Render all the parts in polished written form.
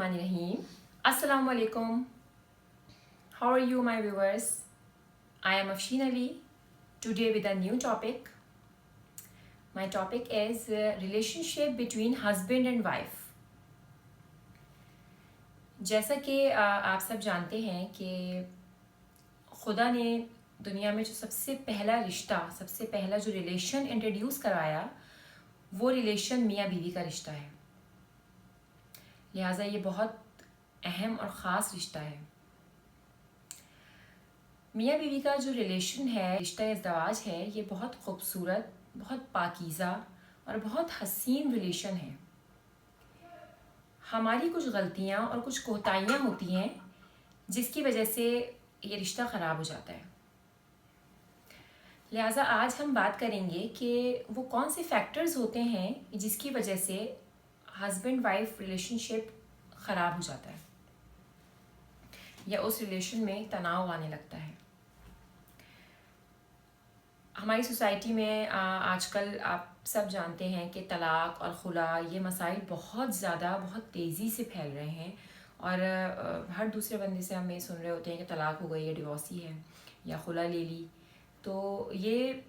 Bismillahirrahmanirrahim. Assalamu alaikum. How are you, my viewers? I am Afshin Ali, today with a new topic. My topic is relationship between husband and wife. जैसा कि आप सब जानते हैं कि खुदा ने दुनिया में जो सबसे पहला रिश्ता, सबसे पहला जो रिलेशन इंट्रोड्यूस करवाया, वो रिलेशन मियाँ बीवी का रिश्ता है. लिहाजा ये बहुत अहम और ख़ास रिश्ता है. मियाँ बीवी का जो रिलेशन है, रिश्ता इज़्दवाज है, ये बहुत ख़ूबसूरत, बहुत पाकीज़ा और बहुत हसीन रिलेशन है. हमारी कुछ गलतियाँ और कुछ कोताहियाँ होती हैं जिसकी वजह से ये रिश्ता ख़राब हो जाता है. लिहाजा आज हम बात करेंगे कि वो कौन से फैक्टर्स होते हैं जिसकी वजह से हस्बैंड वाइफ रिलेशनशिप ख़राब हो जाता है या उस रिलेशन में तनाव आने लगता है. हमारी सोसाइटी में आजकल आप सब जानते हैं कि तलाक़ और खुला ये मसाइल बहुत ज़्यादा बहुत तेज़ी से फैल रहे हैं और हर दूसरे बंदे से हम ये सुन रहे होते हैं कि तलाक़ हो गई है, डिवोर्सी है या खुला ले ली. तो ये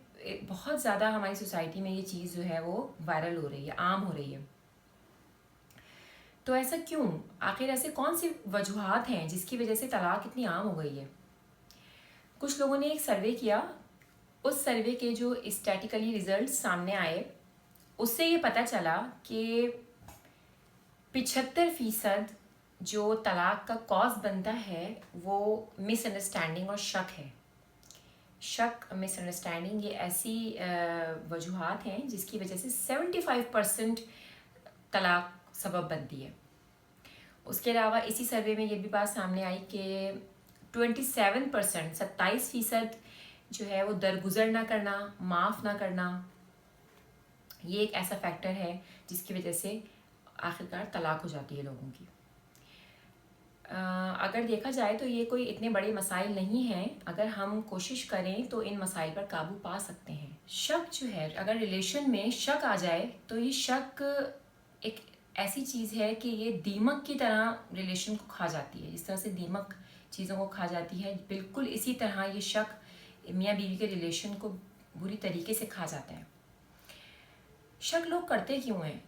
बहुत ज़्यादा हमारी सोसाइटी में ये चीज़ जो है वो वायरल हो रही है, आम हो रही है. तो ऐसा क्यों? आखिर ऐसे कौन सी वजूहात हैं जिसकी वजह से तलाक़ इतनी आम हो गई है? कुछ लोगों ने एक सर्वे किया. उस सर्वे के जो स्टैटिकली रिज़ल्ट सामने आए उससे ये पता चला कि 75% जो तलाक़ का कॉज बनता है वो मिसअंडरस्टैंडिंग और शक है. शक, मिसअंडरस्टैंडिंग, ये ऐसी वजूहात हैं जिसकी वजह से 75% तलाक़ सबब बनती है. उसके अलावा इसी सर्वे में ये भी बात सामने आई कि 27%, 27% जो है वो दरगुजर ना करना, माफ़ ना करना, ये एक ऐसा फैक्टर है जिसकी वजह से आखिरकार तलाक़ हो जाती है लोगों की. अगर देखा जाए तो ये कोई इतने बड़े मसाइल नहीं हैं. अगर हम कोशिश करें तो इन मसाइल पर काबू पा सकते हैं. शक जो है, अगर रिलेशन में शक आ जाए तो ये शक एक ऐसी चीज़ है कि ये दीमक की तरह रिलेशन को खा जाती है. जिस तरह से दीमक चीज़ों को खा जाती है, बिल्कुल इसी तरह ये शक मियाँ बीवी के रिलेशन को बुरी तरीके से खा जाता है. शक लोग करते क्यों हैं?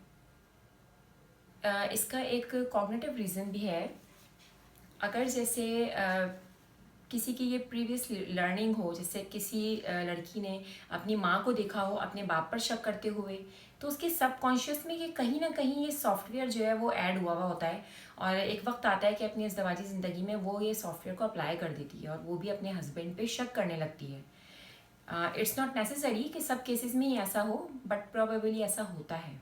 इसका एक कॉग्निटिव रीज़न भी है. अगर जैसे किसी की ये प्रीवियस लर्निंग हो, जैसे किसी लड़की ने अपनी माँ को देखा हो अपने बाप पर शक करते हुए, तो उसके सबकॉन्शियस में ये कहीं ना कहीं ये सॉफ्टवेयर जो है वो ऐड हुआ होता है और एक वक्त आता है कि अपनी इज़्दवाजी ज़िंदगी में वो ये सॉफ्टवेयर को अप्लाई कर देती है और वो भी अपने हस्बैंड पे शक करने लगती है. इट्स नॉट नेसेसरी कि सब केसेस में ही ऐसा हो, बट प्रोबेबली ऐसा होता है.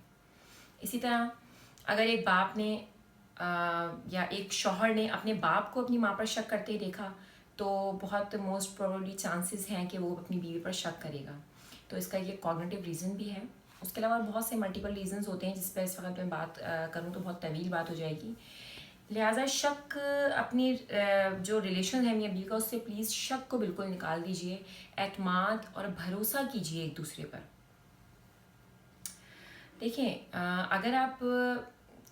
इसी तरह अगर एक बाप ने या एक शौहर ने अपने बाप को अपनी माँ पर शक करते ही देखा तो बहुत मोस्ट प्रोबेबली चांसेस हैं कि वो अपनी बीवी पर शक करेगा. तो इसका ये कॉग्निटिव रीज़न भी है. उसके अलावा बहुत से मल्टीपल रीज़न्स होते हैं जिस पर इस वक्त मैं बात करूँ तो बहुत तवील बात हो जाएगी. लिहाजा शक, अपनी जो रिलेशन है मियाँ बीवी का, उससे प्लीज़ शक को बिल्कुल निकाल दीजिए. एतमाद और भरोसा कीजिए एक दूसरे पर. देखें, अगर आप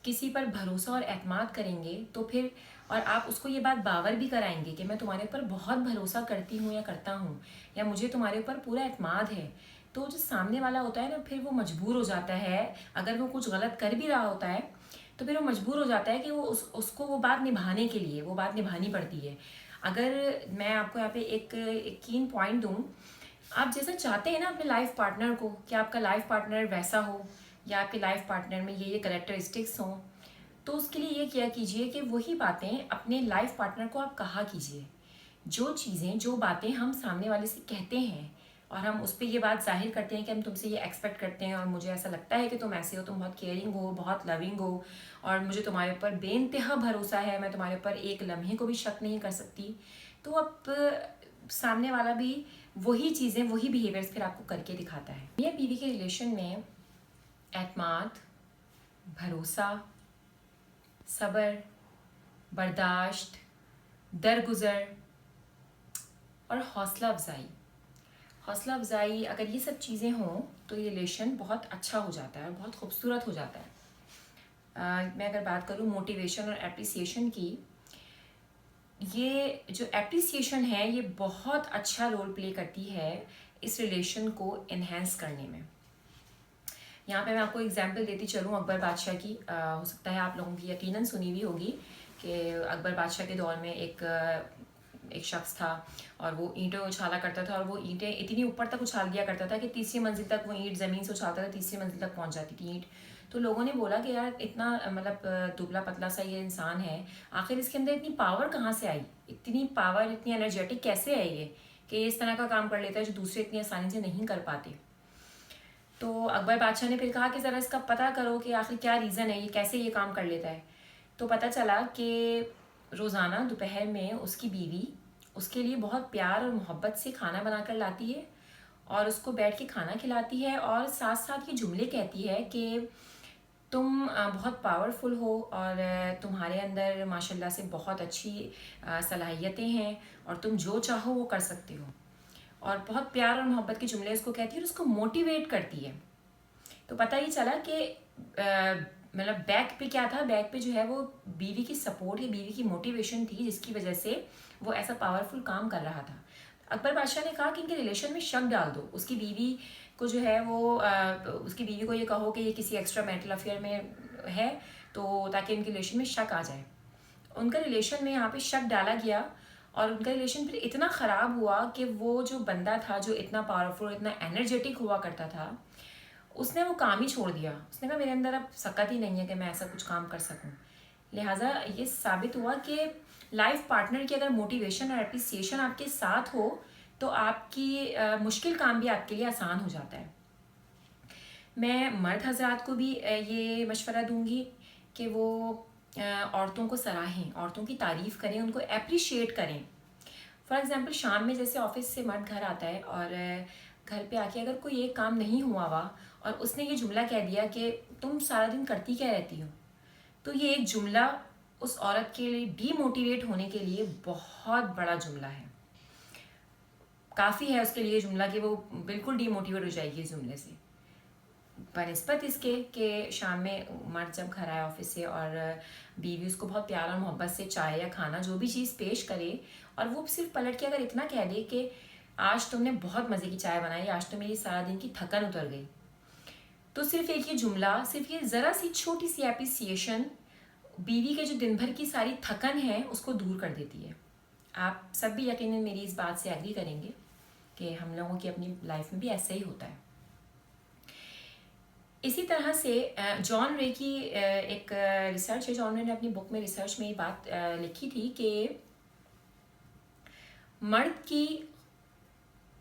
किसी पर भरोसा और एतमाद करेंगे तो फिर और आप उसको ये बात बावर भी कराएंगे कि मैं तुम्हारे ऊपर बहुत भरोसा करती हूँ या करता हूँ या मुझे तुम्हारे ऊपर पूरा एतमाद है, तो जो सामने वाला होता है ना, फिर वो मजबूर हो जाता है. अगर वो कुछ गलत कर भी रहा होता है तो फिर वो मजबूर हो जाता है कि वो उसको वो बात निभाने के लिए वो बात निभानी पड़ती है. अगर मैं आपको यहाँ पे एक कीन पॉइंट दूँ, आप जैसा चाहते हैं ना अपने लाइफ पार्टनर को कि आपका लाइफ पार्टनर वैसा हो या आपके लाइफ पार्टनर में ये कैरेक्टरिस्टिक्स हों, तो उसके लिए ये किया कीजिए कि वही बातें अपने लाइफ पार्टनर को आप कहा कीजिए. जो चीज़ें, जो बातें हम सामने वाले से कहते हैं और हम उस पर ये बात जाहिर करते हैं कि हम तुमसे ये एक्सपेक्ट करते हैं और मुझे ऐसा लगता है कि तुम ऐसे हो, तुम बहुत केयरिंग हो, बहुत लविंग हो और मुझे तुम्हारे ऊपर बेइंतहा भरोसा है, मैं तुम्हारे ऊपर एक लम्हे को भी शक नहीं कर सकती. तो अब सामने वाला भी वही चीज़ें, वही बिहेवियर्स फिर आपको करके दिखाता है. मियाँ बीवी के रिलेशन में एतमाद, भरोसा, सब्र, बर्दाश्त, दरगुजर और हौसला अफजाई, अगर ये सब चीज़ें हों तो ये रिलेशन बहुत अच्छा हो जाता है, बहुत खूबसूरत हो जाता है. मैं अगर बात करूँ मोटिवेशन और एप्रिसिएशन की, ये जो एप्रिसिएशन है ये बहुत अच्छा रोल प्ले करती है इस रिलेशन को इन्हेंस करने में। यहाँ पे मैं आपको एग्जांपल देती चलूँ अकबर बादशाह की। हो सकता है आप लोगों की यकीनन सुनी हुई होगी कि अकबर बादशाह के दौर में एक शख्स था और वो ईंटें उछाला करता था, और वो ईंटें इतनी ऊपर तक उछाल दिया करता था कि तीसरी मंजिल तक वो ईंट ज़मीन से उछालता था, तीसरी मंजिल तक पहुंच जाती थी ईंट। तो लोगों ने बोला कि यार इतना मतलब दुबला पतला सा ये इंसान है, आखिर इसके अंदर इतनी पावर कहाँ से आई, इतनी पावर, इतनी एनर्जेटिक कैसे आई ये कि इस तरह का काम कर लेता है जो दूसरे इतनी आसानी से नहीं कर पाते। तो अकबर बादशाह ने फिर कहा कि ज़रा इसका पता करो कि आखिर क्या रीज़न है, ये कैसे ये काम कर लेता है। तो पता चला कि रोज़ाना दोपहर में उसकी बीवी उसके लिए बहुत प्यार और मोहब्बत से खाना बना कर लाती है और उसको बैठ के खाना खिलाती है, और साथ साथ ये जुमले कहती है कि तुम बहुत पावरफुल हो और तुम्हारे अंदर माशाल्लाह से बहुत अच्छी सलाहियतें हैं और तुम जो चाहो वो कर सकते हो। और बहुत प्यार और मोहब्बत के जुमले उसको कहती है और उसको मोटिवेट करती है। तो पता ही चला कि मतलब बैक पे क्या था, बैक पे जो है वो बीवी की सपोर्ट या बीवी की मोटिवेशन थी जिसकी वजह से वो ऐसा पावरफुल काम कर रहा था। अकबर बादशाह ने कहा कि इनके रिलेशन में शक डाल दो, उसकी बीवी को जो है वो उसकी बीवी को ये कहो कि ये किसी एक्स्ट्रा मैरिटल अफेयर में है, तो ताकि उनके रिलेशन में शक आ जाए। उनका रिलेशन में यहाँ पे शक डाला गया और उनका रिलेशन फिर इतना ख़राब हुआ कि वो जो बंदा था जो इतना पावरफुल, इतना एनर्जेटिक हुआ करता था, उसने वो काम ही छोड़ दिया। उसने कहा मेरे अंदर अब सकत ही नहीं है कि मैं ऐसा कुछ काम कर सकूं। लिहाजा ये साबित हुआ कि लाइफ पार्टनर की अगर मोटिवेशन और एप्रिसिएशन आपके साथ हो तो आपकी मुश्किल काम भी आपके लिए आसान हो जाता है। मैं मर्द हजरात को भी ये मशवरा दूंगी कि वो औरतों को सराहें, औरतों की तारीफ़ करें, उनको अप्रिशिएट करें। फॉर एग्ज़ाम्पल शाम में जैसे ऑफिस से मर्द घर आता है और घर पे आके अगर कोई एक काम नहीं हुआ हुआ और उसने ये जुमला कह दिया कि तुम सारा दिन करती क्या रहती हो, तो ये एक जुमला उस औरत के लिए डीमोटिवेट होने के लिए बहुत बड़ा जुमला है। काफ़ी है उसके लिए जुमला कि वो बिल्कुल डीमोटिवेट हो जाएगी इस जुमले से, बनिस्बत इसके कि शाम में मर्द जब घर आए ऑफिस से और बीवी उसको बहुत प्यार और मोहब्बत से चाय या खाना जो भी चीज़ पेश करे और वो सिर्फ पलट के अगर इतना कह दे कि आज तुमने बहुत मज़े की चाय बनाई, आज तो मेरी सारा दिन की थकन उतर गई, तो सिर्फ एक ये जुमला, सिर्फ ये ज़रा सी छोटी सी एप्रिसिएशन बीवी के जो दिन भर की सारी थकन है उसको दूर कर देती है। आप सब भी यकीनन मेरी इस बात से एग्री करेंगे कि हम लोगों की अपनी लाइफ में भी ऐसा ही होता है। इसी तरह से जॉन रे की एक रिसर्च है, जॉन रे ने अपनी बुक में रिसर्च में ये बात लिखी थी कि मर्द की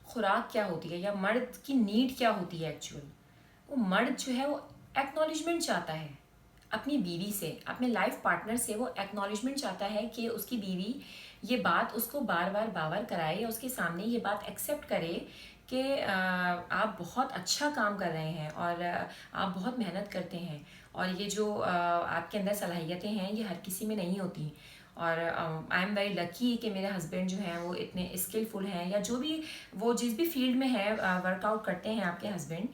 खुराक क्या होती है या मर्द की नीड क्या होती है एक्चुअल। वो मर्द जो है वो एक्नॉलेजमेंट चाहता है अपनी बीवी से, अपने लाइफ पार्टनर से। वो एक्नॉलेजमेंट चाहता है कि उसकी बीवी ये बात उसको बार बार बावर कराए या उसके सामने ये बात एक्सेप्ट करे कि आप बहुत अच्छा काम कर रहे हैं और आप बहुत मेहनत करते हैं और ये जो आपके अंदर सलाहियतें हैं ये हर किसी में नहीं होती। और आई एम वेरी लकी कि मेरे हस्बैंड जो हैं वो इतने स्किलफुल हैं, या जो भी वो जिस भी फील्ड में है वर्कआउट करते हैं आपके हस्बैंड,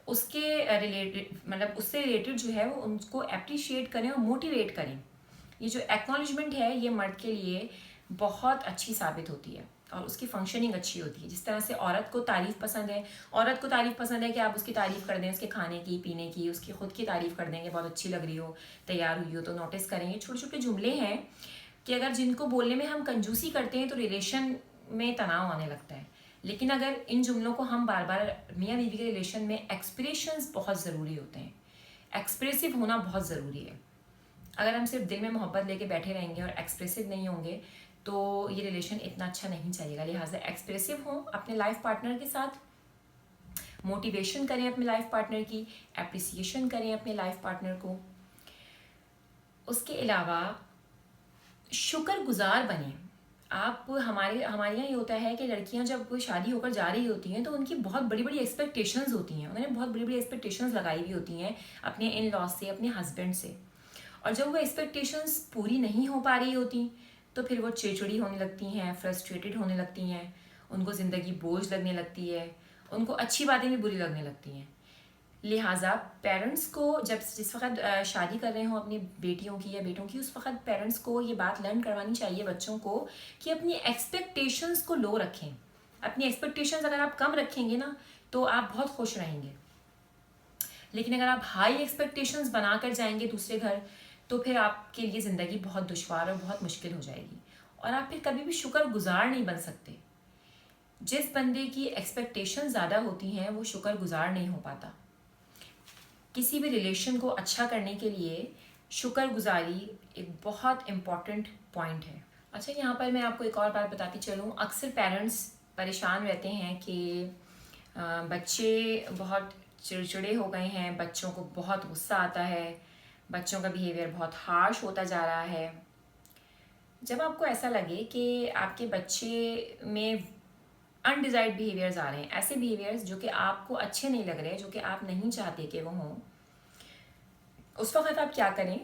उसके रिलेटेड मतलब उससे रिलेटेड जो है वो उनको अप्रिशिएट करें और मोटिवेट करें। ये जो एक्नॉलेजमेंट है ये मर्द के लिए बहुत अच्छी साबित होती है और उसकी फंक्शनिंग अच्छी होती है। जिस तरह से औरत को तारीफ़ पसंद है, औरत को तारीफ़ पसंद है कि आप उसकी तारीफ़ कर दें, उसके खाने की, पीने की, उसकी खुद की तारीफ़ कर देंगे, बहुत अच्छी लग रही हो, तैयार हुई हो, तो नोटिस करेंगे। छोटे छोटे जुमले हैं कि अगर जिनको बोलने में हम कंजूसी करते हैं तो रिलेशन में तनाव आने लगता है, लेकिन अगर इन जुमलों को हम बार बार मियाँ बीवी के रिलेशन में, एक्सप्रेशंस बहुत ज़रूरी होते हैं, एक्सप्रेसिव होना बहुत ज़रूरी है। अगर हम सिर्फ दिल में मोहब्बत लेके बैठे रहेंगे और एक्सप्रेसिव नहीं होंगे तो ये रिलेशन इतना अच्छा नहीं चलेगा। लिहाजा एक्सप्रेसिव हों अपने लाइफ पार्टनर के साथ, मोटिवेशन करें अपने लाइफ पार्टनर की, एप्रिसिएशन करें अपने लाइफ पार्टनर को। उसके अलावा शुक्रगुजार बनें आप। हमारे यहाँ ये होता है कि लड़कियां जब कोई शादी होकर जा रही होती हैं तो उनकी बहुत बड़ी बड़ी एक्सपेक्टेशंस होती हैं, उन्होंने बहुत बड़ी बड़ी एक्सपेक्टेशंस लगाई हुई होती हैं अपने इन लॉज से, अपने हस्बैंड से, और जब वो एक्सपेक्टेशंस पूरी नहीं हो पा रही होती तो फिर वो चिड़चिड़ी होने लगती हैं, फ्रस्ट्रेटेड होने लगती हैं, उनको ज़िंदगी बोझ लगने लगती है, उनको अच्छी बातें भी बुरी लगने लगती हैं। لہٰذا پیرنٹس کو جس وقت شادی کر رہے ہوں اپنی بیٹیوں کی یا بیٹوں کی، اس وقت پیرنٹس کو یہ بات لرن کروانی چاہیے بچوں کو کہ اپنی ایکسپیکٹیشنز کو لو رکھیں. اپنی ایکسپیکٹیشنز اگر آپ کم رکھیں گے نا تو آپ بہت خوش رہیں گے. لیکن اگر آپ ہائی ایکسپیکٹیشنز بنا کر جائیں گے دوسرے گھر تو پھر آپ کے لیے زندگی بہت دشوار اور بہت مشکل ہو جائے گی، اور آپ پھر کبھی بھی شکر گزار نہیں بن سکتے. جس بندے کی ایکسپیکٹیشن زیادہ ہوتی ہیں وہ شکر گزار نہیں ہو پاتا. کسی بھی ریلیشن کو اچھا کرنے کے لیے شکر گزاری ایک بہت امپورٹنٹ پوائنٹ ہے. اچھا، یہاں پر میں آپ کو ایک اور بات بتاتی چلوں. اکثر پیرنٹس پریشان رہتے ہیں کہ بچے بہت چڑچڑے ہو گئے ہیں، بچوں کو بہت غصہ آتا ہے، بچوں کا بیہیویئر بہت ہارش ہوتا جا رہا ہے. جب آپ کو ایسا لگے کہ آپ کے بچے میں انڈیزائرڈ بیہیویئرز آ رہے ہیں، ایسے بیہیویئرز جو کہ آپ کو اچھے نہیں لگ رہے، جو کہ آپ نہیں چاہتے کہ وہ ہوں، اس وقت آپ کیا کریں؟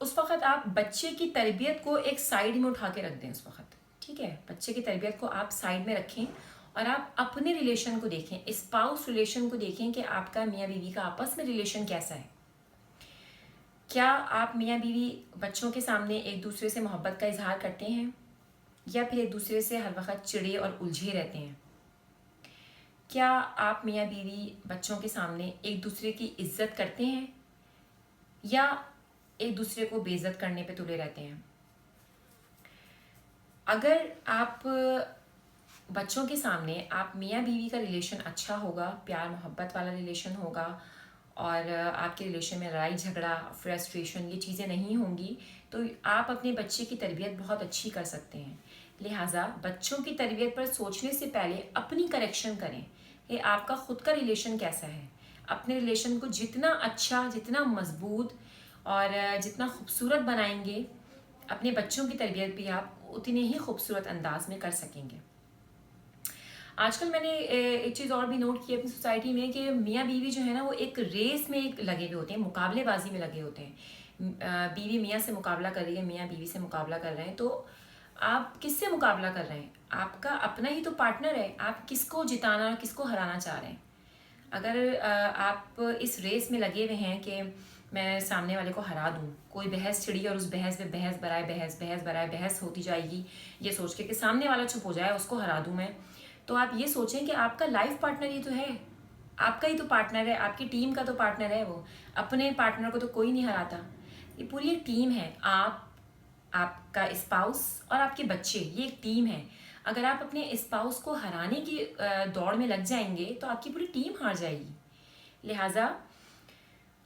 اس وقت آپ بچے کی تربیت کو ایک سائیڈ میں اٹھا کے رکھ دیں. اس وقت ٹھیک ہے، بچے کی تربیت کو آپ سائیڈ میں رکھیں اور آپ اپنے ریلیشن کو دیکھیں، اسپاؤس ریلیشن کو دیکھیں کہ آپ کا میاں بیوی کا آپس میں ریلیشن کیسا ہے. کیا آپ میاں بیوی بچوں کے سامنے ایک دوسرے سے محبت کا اظہار کرتے ہیں، یا پھر ایک دوسرے سے ہر وقت چڑے اور الجھے رہتے ہیں؟ کیا آپ میاں بیوی بچوں کے سامنے ایک دوسرے کی عزت کرتے ہیں، یا ایک دوسرے کو بے عزت کرنے پہ تلے رہتے ہیں؟ اگر آپ بچوں کے سامنے آپ میاں بیوی کا ریلیشن اچھا ہوگا، پیار محبت والا ریلیشن ہوگا، اور آپ کے ریلیشن میں لڑائی جھگڑا فرسٹریشن یہ چیزیں نہیں ہوں گی، تو آپ اپنے بچے کی تربیت بہت اچھی کر سکتے ہیں. لہٰذا بچوں کی تربیت پر سوچنے سے پہلے اپنی کریکشن کریں کہ آپ کا خود کا ریلیشن کیسا ہے. اپنے ریلیشن کو جتنا اچھا، جتنا مضبوط اور جتنا خوبصورت بنائیں گے، اپنے بچوں کی تربیت بھی آپ اتنے ہی خوبصورت انداز میں کر سکیں گے. آج کل میں نے ایک چیز اور بھی نوٹ کی اپنی سوسائٹی میں کہ میاں بیوی جو ہے نا وہ ایک ریس میں لگے ہوئے ہوتے ہیں، مقابلے بازی میں لگے ہوتے ہیں. بیوی میاں سے مقابلہ کر رہی ہے، میاں بیوی سے مقابلہ کر رہے ہیں. تو آپ کس سے مقابلہ کر رہے ہیں؟ آپ کا اپنا ہی تو پارٹنر ہے. آپ کس کو جتانا، کس کو ہرانا چاہ رہے ہیں؟ اگر آپ اس ریس میں لگے ہوئے ہیں کہ میں سامنے والے کو ہرا دوں، کوئی بحث چھڑی اور اس بحث میں بحث برائے بحث ہوتی جائے گی یہ سوچ کے کہ سامنے والا چپ ہو جائے، اس کو ہرا دوں میں، تو آپ یہ سوچیں کہ آپ کا لائف پارٹنر ہی تو ہے، آپ کا ہی تو پارٹنر ہے، آپ کی ٹیم کا تو پارٹنر ہے. وہ اپنے پارٹنر کو تو کوئی نہیں ہراتا. یہ پوری ایک ٹیم ہے. آپ کا اسپاؤس اور آپ کے بچے، یہ ایک ٹیم ہے. اگر آپ اپنے اسپاؤس کو ہرانے کی دوڑ میں لگ جائیں گے تو آپ کی پوری ٹیم ہار جائے گی. لہٰذا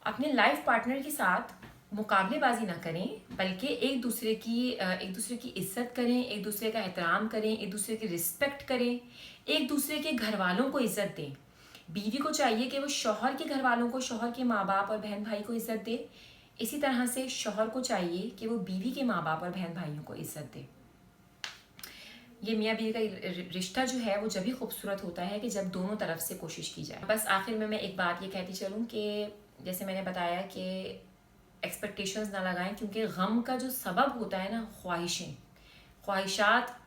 اپنے لائف پارٹنر کے ساتھ مقابلے بازی نہ کریں، بلکہ ایک دوسرے کی عزت کریں، ایک دوسرے کا احترام کریں، ایک دوسرے کی رسپیکٹ کریں، ایک دوسرے کے گھر والوں کو عزت دیں. بیوی کو چاہیے کہ وہ شوہر کے گھر والوں کو، شوہر کے ماں باپ اور بہن بھائی کو عزت دے. اسی طرح سے شوہر کو چاہیے کہ وہ بیوی کے ماں باپ اور بہن بھائیوں کو عزت دے. یہ میاں بیوی کا رشتہ جو ہے وہ جب ہی خوبصورت ہوتا ہے کہ جب دونوں طرف سے کوشش کی جائے. بس آخر میں ایک بات یہ کہتی چلوں کہ جیسے میں نے بتایا کہ ایکسپیکٹیشنز نہ لگائیں، کیونکہ غم کا جو سبب ہوتا ہے نا، خواہشات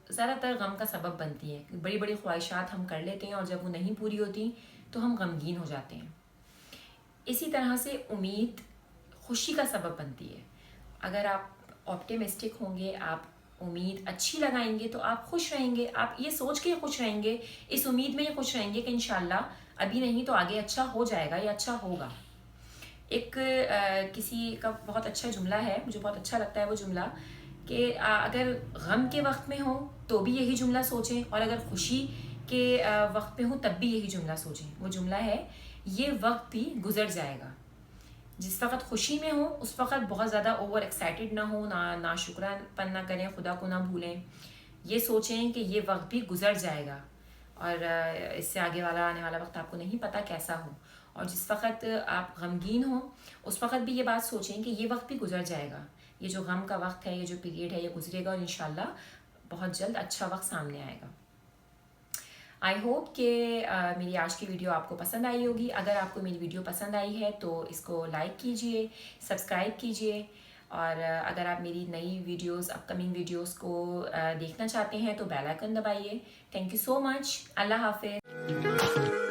زیادہ تر غم کا سبب بنتی ہیں. بڑی بڑی خواہشات ہم کر لیتے ہیں اور جب وہ نہیں پوری ہوتی تو ہم غمگین ہو جاتے ہیں. اسی طرح سے امید خوشی کا سبب بنتی ہے. اگر آپ آپٹیمسٹک ہوں گے، آپ امید اچھی لگائیں گے تو آپ خوش رہیں گے. آپ یہ سوچ کے خوش رہیں گے، اس امید میں یہ خوش رہیں گے کہ انشاءاللہ ابھی نہیں تو آگے اچھا ہو جائے گا یا اچھا ہوگا. ایک کسی کا بہت اچھا جملہ ہے، مجھے بہت اچھا لگتا ہے وہ جملہ، کہ اگر غم کے وقت میں ہو تو بھی یہی جملہ سوچیں، اور اگر خوشی کے وقت میں ہو تب بھی یہی جملہ سوچیں. وہ جملہ ہے، یہ وقت بھی گزر جائے گا. جس وقت خوشی میں ہو اس وقت بہت زیادہ اوور ایکسائٹیڈ نہ ہو، نہ شکران پن نہ کریں، خدا کو نہ بھولیں. یہ سوچیں کہ یہ وقت بھی گزر جائے گا، اور اس سے آگے آنے والا وقت آپ کو نہیں پتہ کیسا ہو. اور جس وقت آپ غمگین ہوں اس وقت بھی یہ بات سوچیں کہ یہ وقت بھی گزر جائے گا. یہ جو غم کا وقت ہے، یہ جو پیریڈ ہے، یہ گزرے گا اور انشاءاللہ بہت جلد اچھا وقت سامنے آئے گا. آئی ہوپ کہ میری آج کی ویڈیو آپ کو پسند آئی ہوگی. اگر آپ کو میری ویڈیو پسند آئی ہے تو اس کو لائک کیجئے، سبسکرائب کیجئے، اور اگر آپ میری نئی ویڈیوز، اپ کمنگ ویڈیوز کو دیکھنا چاہتے ہیں تو بیل آئیکن دبائیے. Thank you so much. اللہ حافظ.